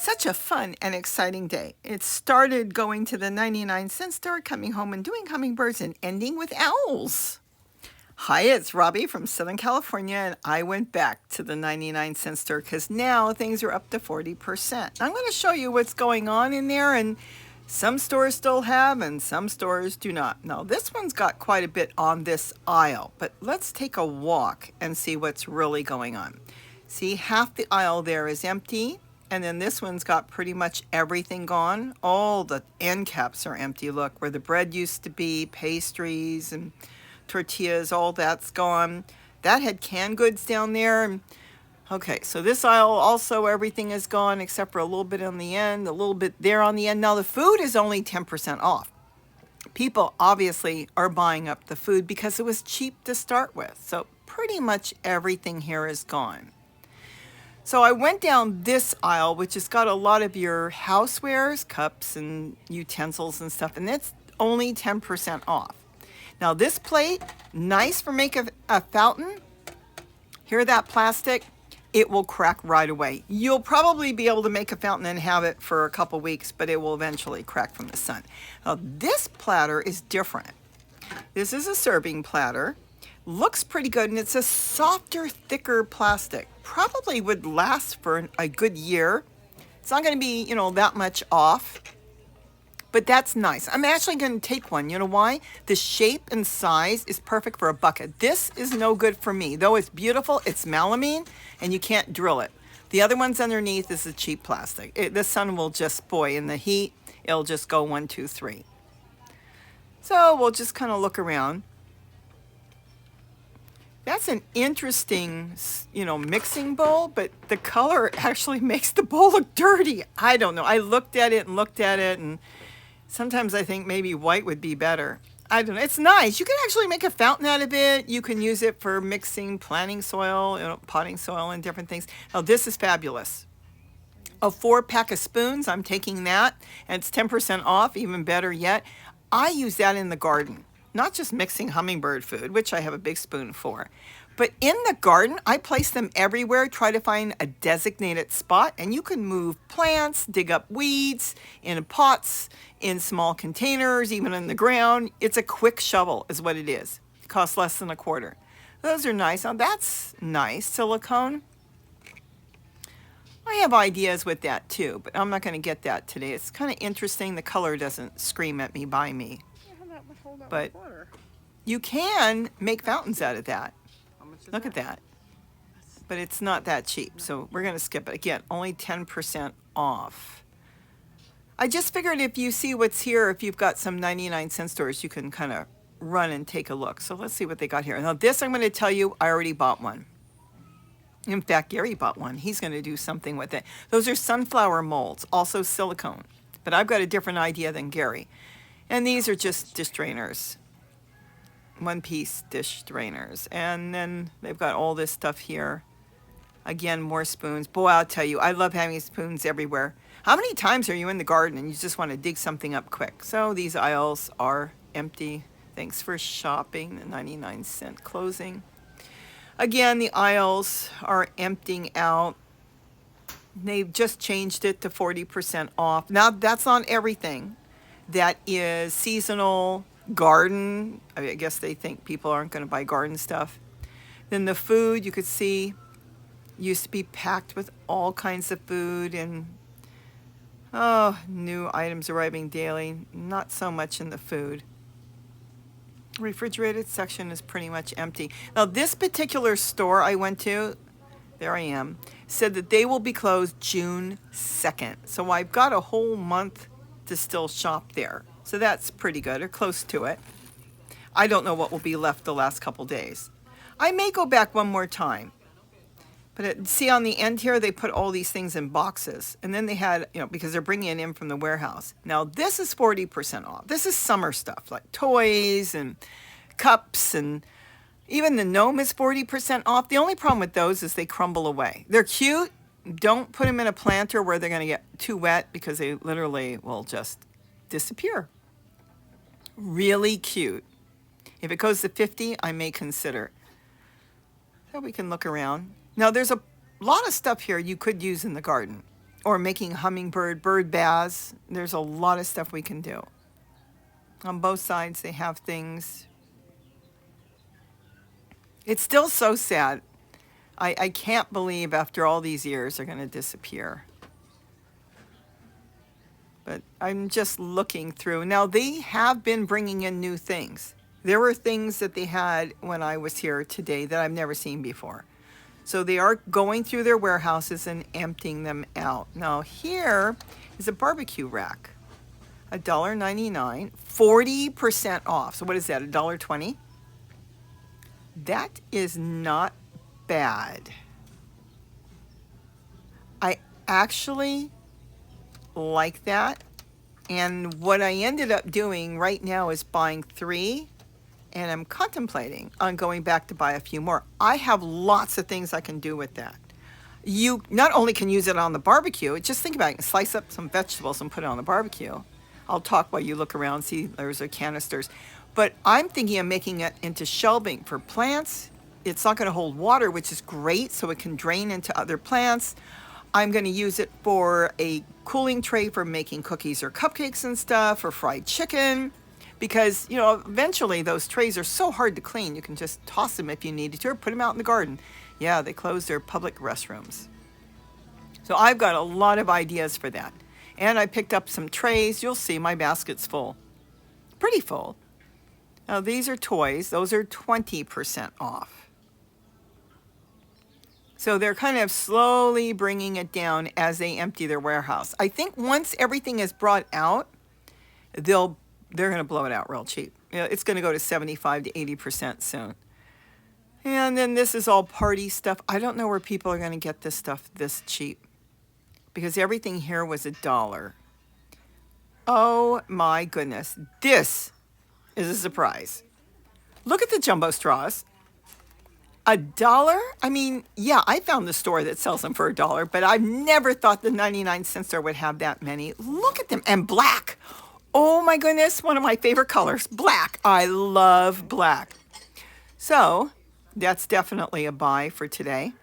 Such a fun and exciting day. It started going to the 99-cent store, coming home and doing hummingbirds, and ending with owls. Hi, it's Robbie from Southern California, and I went back to the 99-cent store because now things are up to 40%. I'm going to show you what's going on in there, and some stores still have and some stores do not. Now, this one's got quite a bit on this aisle, but let's take a walk and see what's really going on. See, half the aisle there is empty. And then this one's got pretty much everything gone. All the end caps are empty. Look, where the bread used to be, pastries and tortillas, all that's gone. That had canned goods down there. Okay, so this aisle also, everything is gone except for a little bit on the end, a little bit there on the end. Now the food is only 10% off. People obviously are buying up the food because it was cheap to start with. So pretty much everything here is gone. So I went down this aisle, which has got a lot of your housewares, cups and utensils and stuff, and it's only 10% off. Now this plate, nice for making a fountain. Hear that plastic? It will crack right away. You'll probably be able to make a fountain and have it for a couple weeks, but it will eventually crack from the sun. Now this platter is different. This is a serving platter. Looks pretty good, and it's a softer, thicker plastic. Probably would last for a good year. It's not going to be, that much off, but that's nice. I'm actually going to take one. You know why? The shape and size is perfect for a bucket. This is no good for me. Though it's beautiful, it's melamine, and you can't drill it. The other ones underneath is a cheap plastic. The sun will just, in the heat, it'll just go 1, 2, 3. So we'll just kind of look around. That's an interesting, mixing bowl, but the color actually makes the bowl look dirty. I don't know. I looked at it, and sometimes I think maybe white would be better. I don't know. It's nice. You can actually make a fountain out of it. You can use it for mixing, planting soil, potting soil and different things. Now, this is fabulous. A 4-pack of spoons, I'm taking that, and it's 10% off, even better yet. I use that in the garden. Not just mixing hummingbird food, which I have a big spoon for, but in the garden, I place them everywhere, try to find a designated spot, and you can move plants, dig up weeds in pots, in small containers, even in the ground. It's a quick shovel is what it is. It costs less than $0.25. Those are nice. Now that's nice, silicone. I have ideas with that too, but I'm not going to get that today. It's kind of interesting. The color doesn't scream at me by me. But you can make fountains out of that. Look at that. But it's not that cheap, so we're going to skip it. Again, only 10% off. I just figured if you see what's here, if you've got some 99-cent stores, you can kind of run and take a look. So let's see what they got here. Now this, I'm going to tell you, I already bought one. In fact, Gary bought one. He's going to do something with it. Those are sunflower molds, also silicone. But I've got a different idea than Gary. And these are just dish drainers, 1-piece dish drainers. And then they've got all this stuff here. Again, more spoons. Boy, I'll tell you, I love having spoons everywhere. How many times are you in the garden and you just want to dig something up quick? So these aisles are empty. Thanks for shopping, the 99-cent closing. Again, the aisles are emptying out. They've just changed it to 40% off. Now, that's not everything. That is seasonal garden. I guess they think people aren't going to buy garden stuff. Then the food, you could see, used to be packed with all kinds of food and new items arriving daily. Not so much in the food. Refrigerated section is pretty much empty. Now this particular store I went to, there I am, said that they will be closed June 2nd. So I've got a whole month to still shop there. So that's pretty good, or close to it. I don't know what will be left the last couple days. I may go back one more time. But see on the end here, they put all these things in boxes. And then they had, because they're bringing it in from the warehouse. Now this is 40% off. This is summer stuff, like toys and cups, and even the gnome is 40% off. The only problem with those is they crumble away. They're cute. Don't put them in a planter where they're going to get too wet because they literally will just disappear. Really cute. If it goes to 50, I may consider. So we can look around. Now there's a lot of stuff here you could use in the garden. or making hummingbird bird baths. There's a lot of stuff we can do. On both sides, they have things. It's still so sad. I can't believe after all these years they're going to disappear. But I'm just looking through. Now, they have been bringing in new things. There were things that they had when I was here today that I've never seen before. So they are going through their warehouses and emptying them out. Now, here is a barbecue rack. $1.99, 40% off. So what is that, $1.20? That is not bad. I actually like that. And what I ended up doing right now is buying 3, and I'm contemplating on going back to buy a few more. I have lots of things I can do with that. You not only can use it on the barbecue, just think about it, slice up some vegetables and put it on the barbecue. I'll talk while you look around, see there's the canisters. But I'm thinking of making it into shelving for plants. It's not going to hold water, which is great, so it can drain into other plants. I'm going to use it for a cooling tray for making cookies or cupcakes and stuff, or fried chicken, because, you know, eventually those trays are so hard to clean. You can just toss them if you needed to, or put them out in the garden. Yeah, they closed their public restrooms. So I've got a lot of ideas for that. And I picked up some trays. You'll see my basket's full. Pretty full. Now, these are toys. Those are 20% off. So they're kind of slowly bringing it down as they empty their warehouse. I think once everything is brought out, they're going to blow it out real cheap. You know, it's going to go to 75 to 80% soon. And then this is all party stuff. I don't know where people are going to get this stuff this cheap, because everything here was $1. Oh my goodness. This is a surprise. Look at the jumbo straws. $1? I mean, yeah, I found the store that sells them for $1, but I've never thought the 99-cent store would have that many. Look at them. And black. Oh my goodness, one of my favorite colors, black. I love black. So that's definitely a buy for today.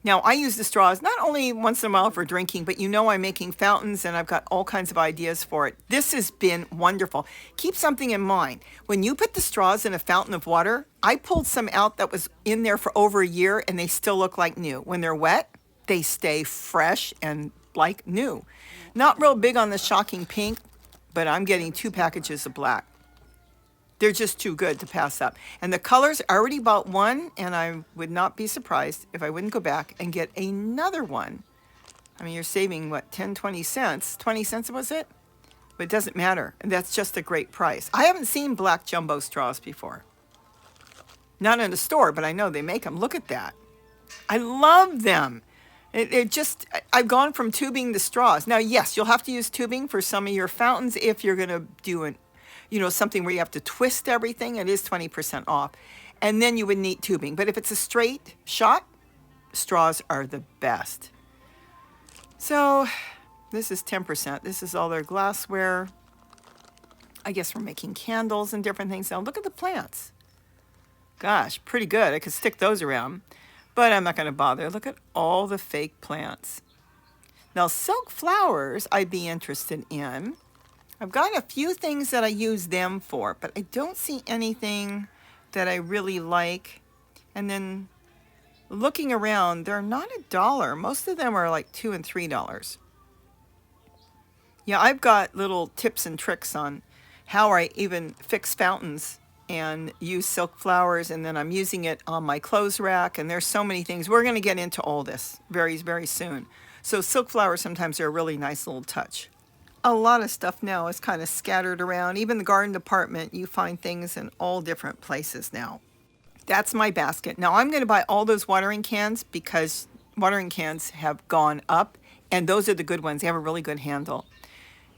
Now, I use the straws not only once in a while for drinking, but you know I'm making fountains and I've got all kinds of ideas for it. This has been wonderful. Keep something in mind. When you put the straws in a fountain of water, I pulled some out that was in there for over a year and they still look like new. When they're wet, they stay fresh and like new. Not real big on the shocking pink, but I'm getting 2 packages of black. They're just too good to pass up. And the colors, I already bought one, and I would not be surprised if I wouldn't go back and get another one. I mean, you're saving, what, 10, 20 cents? 20 cents was it? But it doesn't matter. And that's just a great price. I haven't seen black jumbo straws before. Not in the store, but I know they make them. Look at that. I love them. I've gone from tubing to straws. Now, yes, you'll have to use tubing for some of your fountains if you're going to do something where you have to twist everything. It is 20% off. And then you would need tubing. But if it's a straight shot, straws are the best. So this is 10%. This is all their glassware. I guess we're making candles and different things. Now look at the plants. Gosh, pretty good. I could stick those around. But I'm not going to bother. Look at all the fake plants. Now silk flowers I'd be interested in. I've got a few things that I use them for, but I don't see anything that I really like. And then looking around, they're not $1. Most of them are like $2 and $3. Yeah, I've got little tips and tricks on how I even fix fountains and use silk flowers, and then I'm using it on my clothes rack, and there's so many things. We're going to get into all this very, very soon. So silk flowers sometimes are a really nice little touch. A lot of stuff now is kind of scattered around. Even the garden department, you find things in all different places now. That's my basket. Now I'm going to buy all those watering cans because watering cans have gone up, and those are the good ones. They have a really good handle.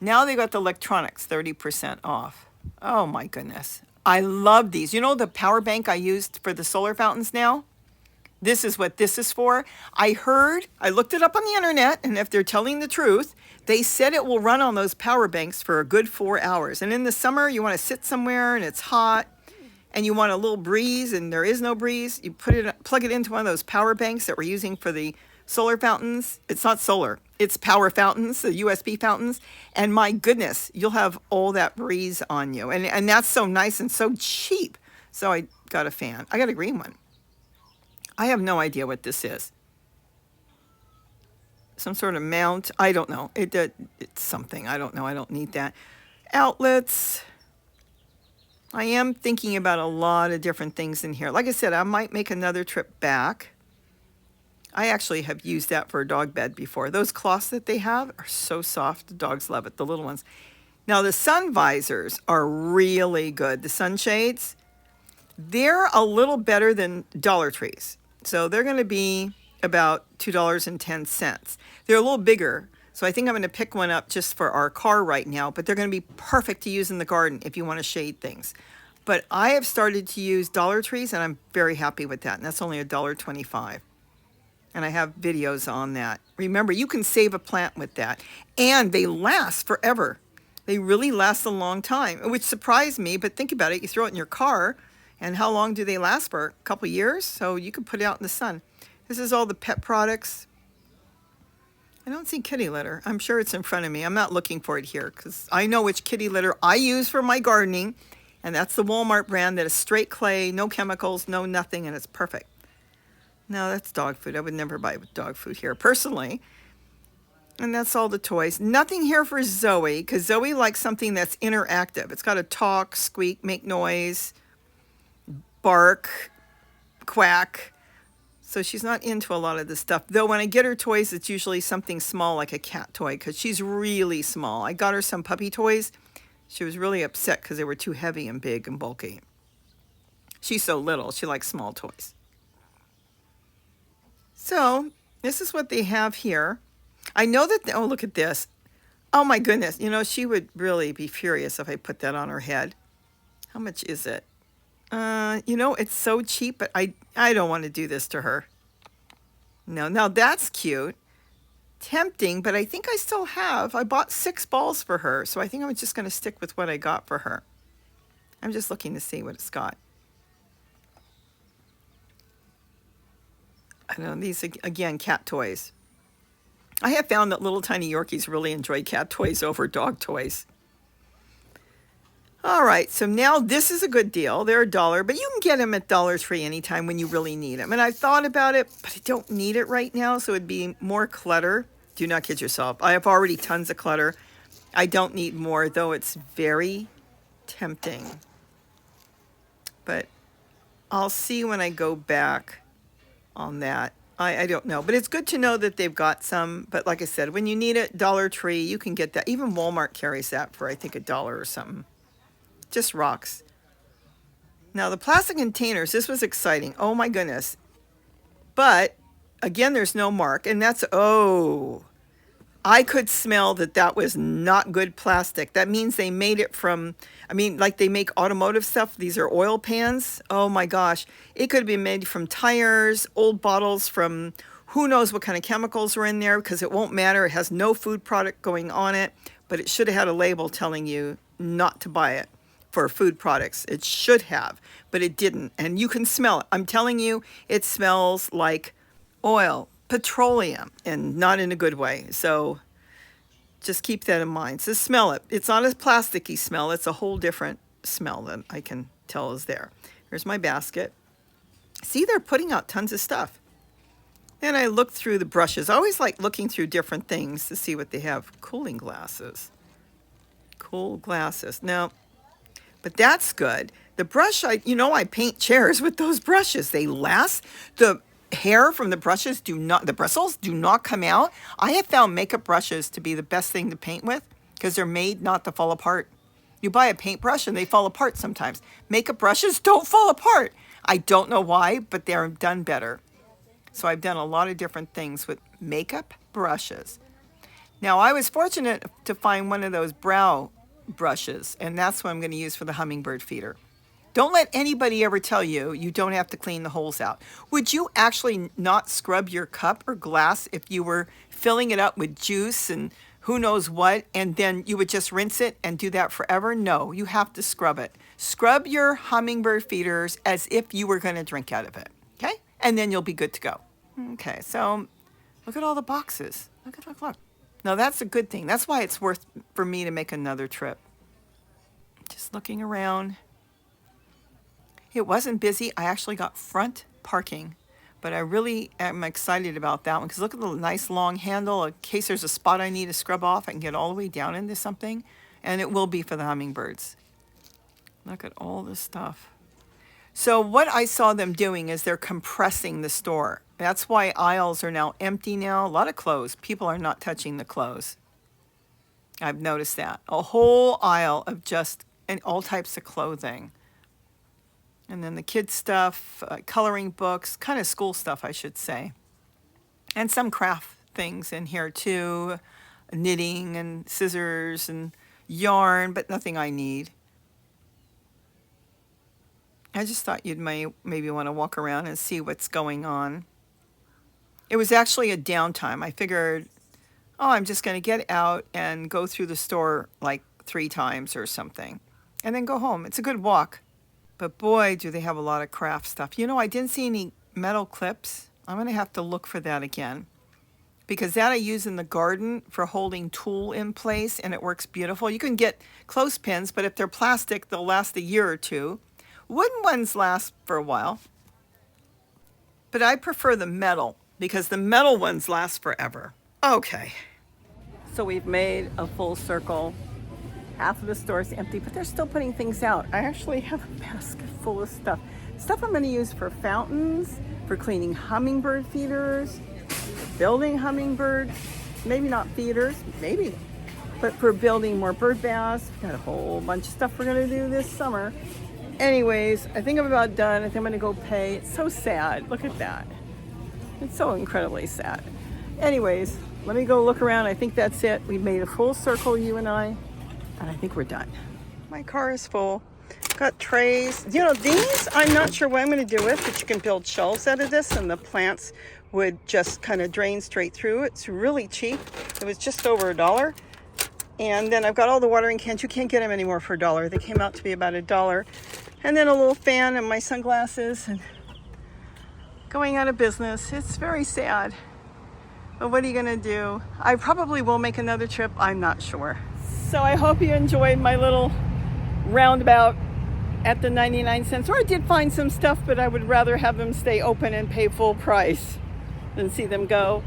Now they got the electronics, 30% off. Oh my goodness. I love these. You know the power bank I used for the solar fountains now? This is what this is for. I looked it up on the internet, and if they're telling the truth, they said it will run on those power banks for a good 4 hours. And in the summer, you want to sit somewhere and it's hot and you want a little breeze and there is no breeze. You plug it into one of those power banks that we're using for the solar fountains. It's not solar, it's power fountains, the USB fountains. And my goodness, you'll have all that breeze on you. And that's so nice and so cheap. So I got a fan. I got a green one. I have no idea what this is. Some sort of mount. I don't know. It's something. I don't know. I don't need that. Outlets. I am thinking about a lot of different things in here. Like I said, I might make another trip back. I actually have used that for a dog bed before. Those cloths that they have are so soft. The dogs love it, the little ones. Now, the sun visors are really good. The sunshades, they're a little better than Dollar Trees. So they're going to be about $2.10. They're a little bigger. So I think I'm going to pick one up just for our car right now, but they're going to be perfect to use in the garden if you want to shade things. But I have started to use Dollar Trees, and I'm very happy with that. And that's only $1.25. And I have videos on that. Remember, you can save a plant with that. And they last forever. They really last a long time, which surprised me. But think about it. You throw it in your car, and how long do they last for? A couple years? So you can put it out in the sun. This is all the pet products. I don't see kitty litter. I'm sure it's in front of me. I'm not looking for it here because I know which kitty litter I use for my gardening. And that's the Walmart brand that is straight clay, no chemicals, no nothing, and it's perfect. No, that's dog food. I would never buy dog food here personally. And that's all the toys. Nothing here for Zoe because Zoe likes something that's interactive. It's got to talk, squeak, make noise, bark, quack. So she's not into a lot of this stuff. Though when I get her toys, it's usually something small like a cat toy because she's really small. I got her some puppy toys. She was really upset because they were too heavy and big and bulky. She's so little. She likes small toys. So this is what they have here. I know that, oh, look at this. Oh my goodness. You know, she would really be furious if I put that on her head. How much is it? You know, it's so cheap, but I don't want to do this to her. No, now that's cute. Tempting, but I think I still have. I bought 6 balls for her, so I think I'm just going to stick with what I got for her. I'm just looking to see what it's got. I don't know, these, again, cat toys. I have found that little tiny Yorkies really enjoy cat toys over dog toys. All right, so now this is a good deal. They're $1, but you can get them at Dollar Tree anytime when you really need them. And I thought about it, but I don't need it right now, so it'd be more clutter. Do not kid yourself. I have already tons of clutter. I don't need more, though it's very tempting. But I'll see when I go back on that. I don't know, but it's good to know that they've got some. But like I said, when you need it, Dollar Tree, you can get that. Even Walmart carries that for, I think, $1 or something. Just rocks. Now the plastic containers, this was exciting. Oh my goodness. But again, there's no mark, and that's, oh, I could smell that that was not good plastic. That means they made it from, I mean, like they make automotive stuff. These are oil pans. Oh my gosh. It could have been made from tires, old bottles from who knows what kind of chemicals are in there, because it won't matter. It has no food product going on it, but it should have had a label telling you not to buy it for food products. It should have, but it didn't. And you can smell it. I'm telling you, it smells like oil, petroleum, and not in a good way. So just keep that in mind. So smell it. It's not a plasticky smell. It's a whole different smell that I can tell is there. Here's my basket. See, they're putting out tons of stuff. And I looked through the brushes. I always like looking through different things to see what they have. Cooling glasses. Cool glasses. Now, but that's good. The brush, I paint chairs with those brushes. They last. The hair from the brushes the bristles do not come out. I have found makeup brushes to be the best thing to paint with because they're made not to fall apart. You buy a paintbrush and they fall apart sometimes. Makeup brushes don't fall apart. I don't know why, but they're done better. So I've done a lot of different things with makeup brushes. Now, I was fortunate to find one of those brow brushes, and that's what I'm going to use for the hummingbird feeder. Don't let anybody ever tell you you don't have to clean the holes out. Would you actually not scrub your cup or glass if you were filling it up with juice and who knows what, and then you would just rinse it and do that forever? No, you have to scrub it. Scrub your hummingbird feeders as if you were going to drink out of it, okay? And then you'll be good to go. Okay, so Look at all the boxes. Look. Now that's a good thing. That's why it's worth for me to make another trip. Just looking around. It wasn't busy. I actually got front parking, but I really am excited about that one because look at the nice long handle. In case there's a spot I need to scrub off, I can get all the way down into something, and it will be for the hummingbirds. Look at all this stuff. So what I saw them doing is they're compressing the store. That's why aisles are now empty now. A lot of clothes. People are not touching the clothes. I've noticed that. A whole aisle of just and all types of clothing. And then the kids stuff, coloring books, kind of school stuff, I should say. And some craft things in here too. Knitting and scissors and yarn, but nothing I need. I just thought you'd maybe want to walk around and see what's going on. It was actually a downtime. I figured, oh, I'm just going to get out and go through the store like 3 times or something, and then go home. It's a good walk. But boy, do they have a lot of craft stuff. You know, I didn't see any metal clips. I'm going to have to look for that again, because that I use in the garden for holding tool in place, and it works beautiful. You can get clothespins, but if they're plastic, they'll last a year or two. Wooden ones last for a while, but I prefer the metal because the metal ones last forever. Okay, so we've made a full circle. Half of the store is empty, but they're still putting things out. I actually have a basket full of stuff I'm going to use for fountains, for cleaning hummingbird feeders, for building hummingbirds, maybe not feeders, maybe, but for building more bird baths. We've got a whole bunch of stuff we're going to do this summer. Anyways, I think I'm about done. I think I'm going to go pay. It's so sad. Look at that. It's so incredibly sad. Anyways, let me go look around. I think that's it. We've made a full circle, you and I think we're done. My car is full. Got trays. You know, these, I'm not sure what I'm going to do with, but you can build shelves out of this, and the plants would just kind of drain straight through. It's really cheap. It was just over $1. And then I've got all the watering cans. You can't get them anymore for $1. They came out to be about $1. And then a little fan and my sunglasses, and going out of business. It's very sad. But what are you gonna do? I probably will make another trip. I'm not sure. So I hope you enjoyed my little roundabout at the 99 cents. Or I did find some stuff, but I would rather have them stay open and pay full price than see them go.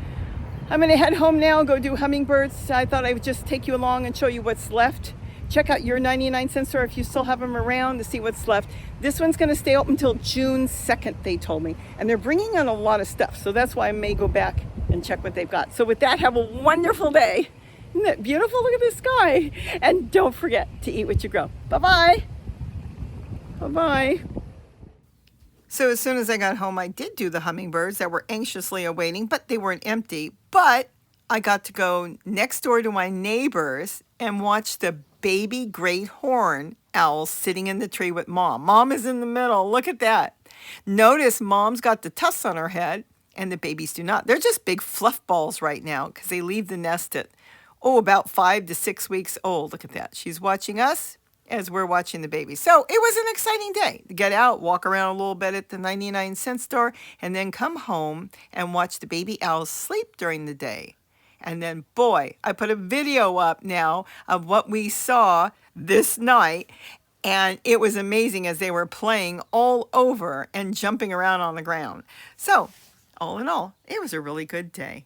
I'm gonna head home now, go do hummingbirds. I thought I would just take you along and show you what's left. Check out your 99 cent store if you still have them around to see what's left. This one's gonna stay open until June 2nd, they told me. And they're bringing in a lot of stuff, so that's why I may go back and check what they've got. So with that, have a wonderful day. Isn't that beautiful? Look at the sky. And don't forget to eat what you grow. Bye-bye. Bye-bye. So as soon as I got home, I did do the hummingbirds that were anxiously awaiting, but they weren't empty. But I got to go next door to my neighbors and watch the baby great horn owl sitting in the tree with Mom. Mom is in the middle. Look at that. Notice Mom's got the tufts on her head and the babies do not. They're just big fluff balls right now because they leave the nest at, about 5 to 6 weeks old. Look at that. She's watching us as we're watching the baby. So it was an exciting day to get out, walk around a little bit at the 99 cent store, and then come home and watch the baby owls sleep during the day. And then, boy, I put a video up now of what we saw this night, and it was amazing as they were playing all over and jumping around on the ground. So, all in all, it was a really good day.